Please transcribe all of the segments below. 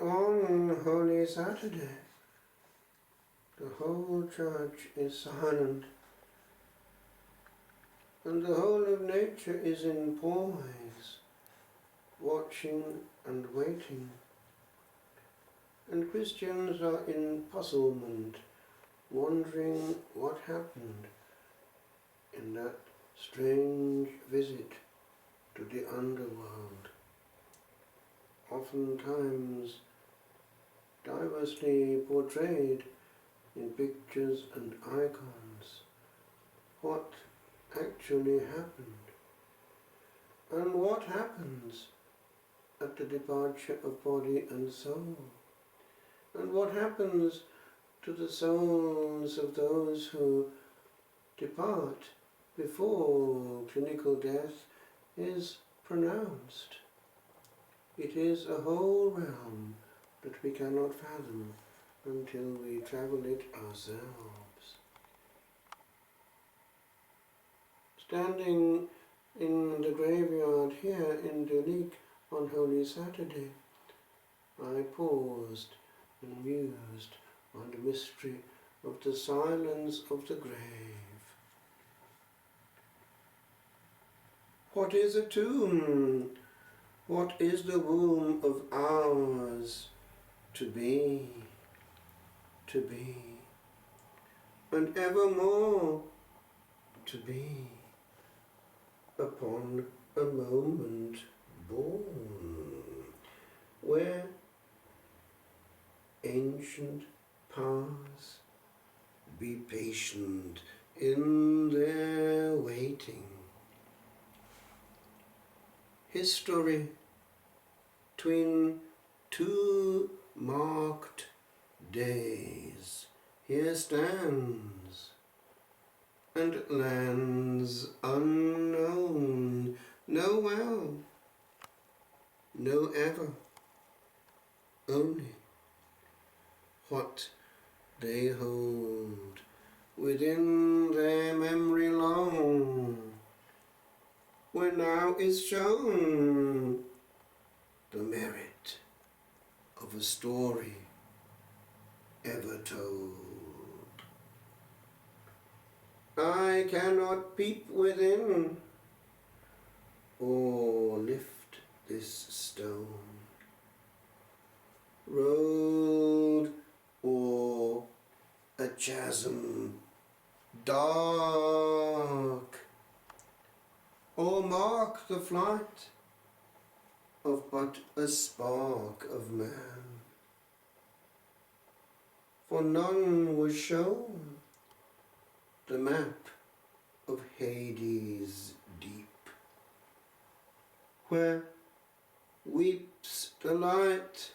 on Holy Saturday, the whole church is silent, and the whole of nature is in poise, watching and waiting. And Christians are in puzzlement, wondering what happened in that strange visit to the underworld. Oftentimes diversely portrayed in pictures and icons, what actually happened, and what happens at the departure of body and soul, and what happens to the souls of those who depart before clinical death is pronounced. It is a whole realm that we cannot fathom until we travel it ourselves. Standing in the graveyard here in Dulik on Holy Saturday, I paused and mused on the mystery of the silence of the grave. What is a tomb? What is the womb of ours to be, and evermore to be, upon a moment born, where ancient powers be patient in their waiting. History twin two marked days here stands, and lands unknown, no well, no ever, only what they hold within their memory long, where now is shown the merit of a story ever told. I cannot peep within or lift this stone, road or a chasm dark, or mark the flight of but a spark of man. For none was shown the map of Hades deep, where weeps the light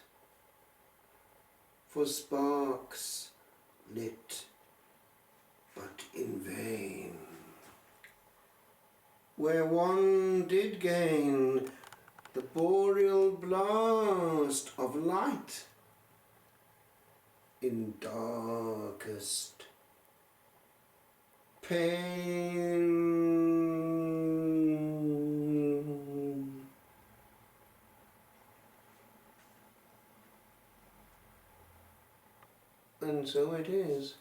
for sparks lit but in vain, where one did gain the boreal blast of light in darkest pain. And so it is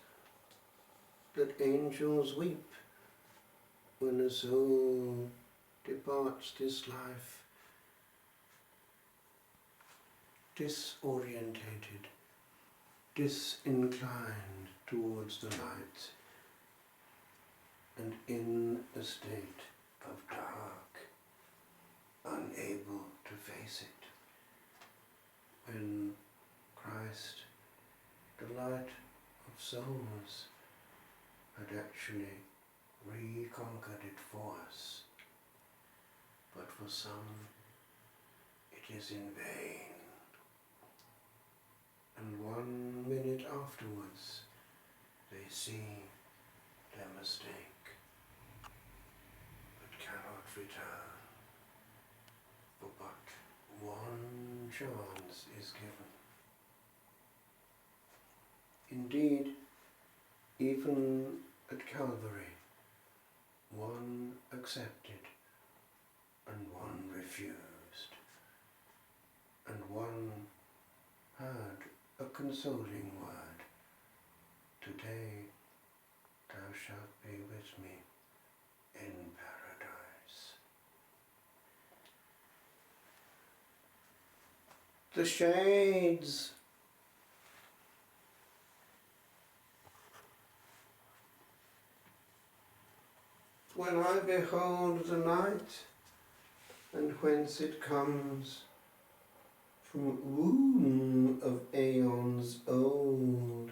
that angels weep when a soul departs this life, disorientated, disinclined towards the light, and in a state of dark, unable to face it. When Christ, the light of souls, had actually reconquered it for us. But for some, it is in vain. And 1 minute afterwards, they see their mistake, but cannot return, for but one chance is given. Indeed, even at Calvary, one accepted and one refused, and one had consoling word. Today thou shalt be with me in paradise. The shades. When I behold the night, and whence it comes, from womb of aeons old,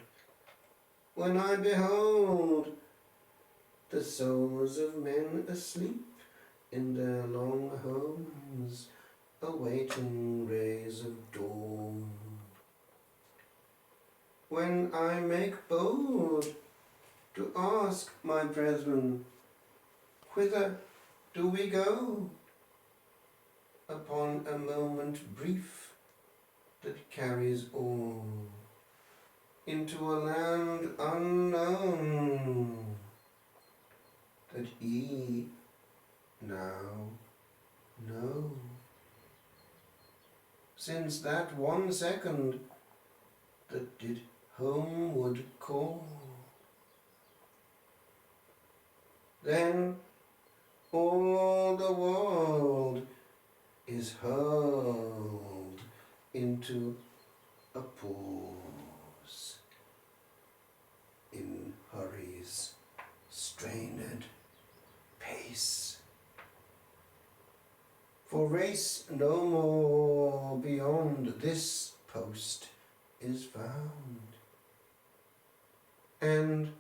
when I behold the souls of men asleep in their long homes, awaiting rays of dawn, when I make bold to ask my brethren, whither do we go? Upon a moment brief that carries all into a land unknown, that ye now know. Since that 1 second that did homeward call, then all the world is hurled into a pause in hurry's strained pace. For race no more beyond this post is found, and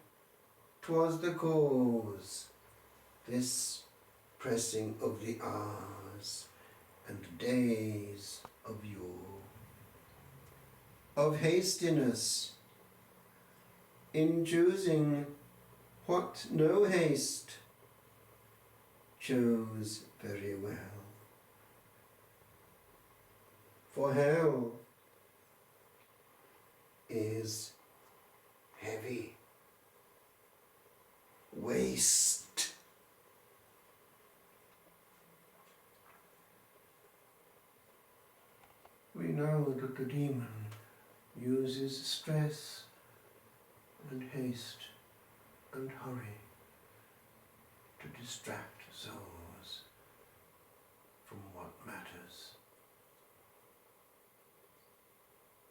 'twas the cause, this pressing of the hours and days of yore, of hastiness in choosing what no haste chose very well. For hell is heavy waste. We know that the demon uses stress and haste and hurry to distract souls from what matters.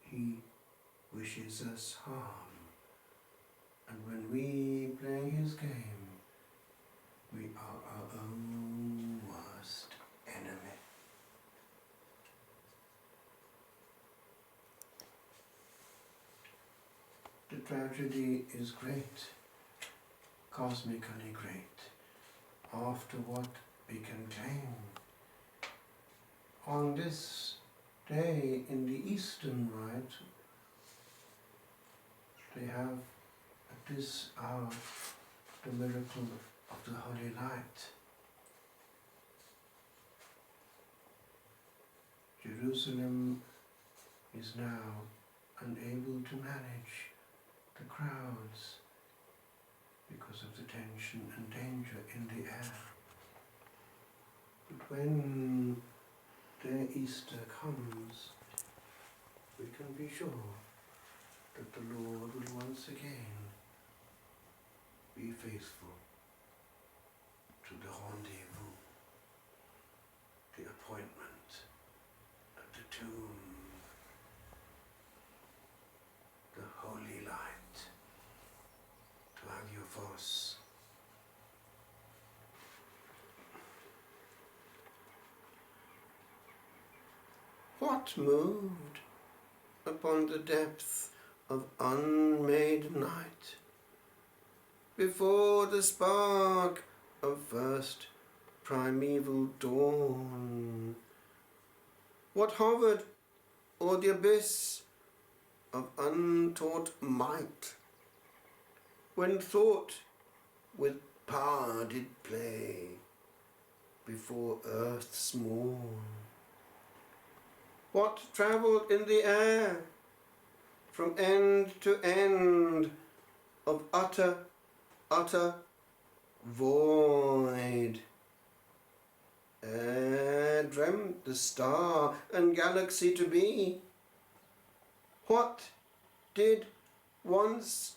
He wishes us harm, and when we play his game, we are our own worst enemy. The tragedy is great, cosmically great, after what we can claim. On this day in the Eastern Rite, they have at this hour the miracle of the Holy Light. Jerusalem is now unable to manage the crowds because of the tension and danger in the air. But when their Easter comes, we can be sure that the Lord will once again be faithful to the rendezvous, the appointment at the tomb, the holy light, to Agios. What moved upon the depth of unmade night, before the spark of first primeval dawn? What hovered o'er the abyss of untaught might, when thought with power did play before earth's morn? What travelled in the air from end to end of utter void, ere dreamt the star and galaxy to be? What did once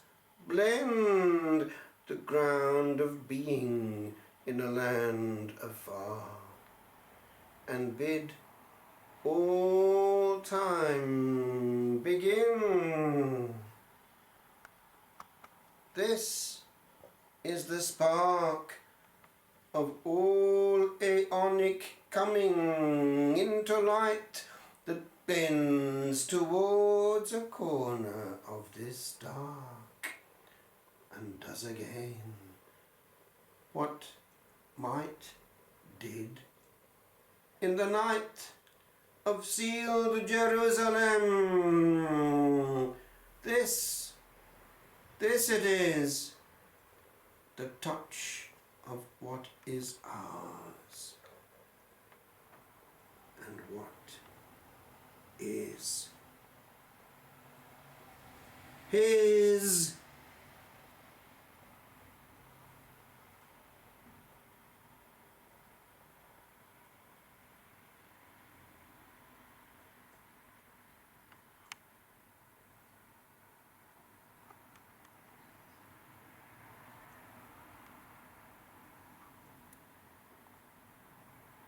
blend the ground of being in a land afar, and bid all time begin. This is the spark of all aeonic coming into light that bends towards a corner of this dark, and does again what might did in the night of sealed Jerusalem. This it is, the touch of what is ours, and what is His.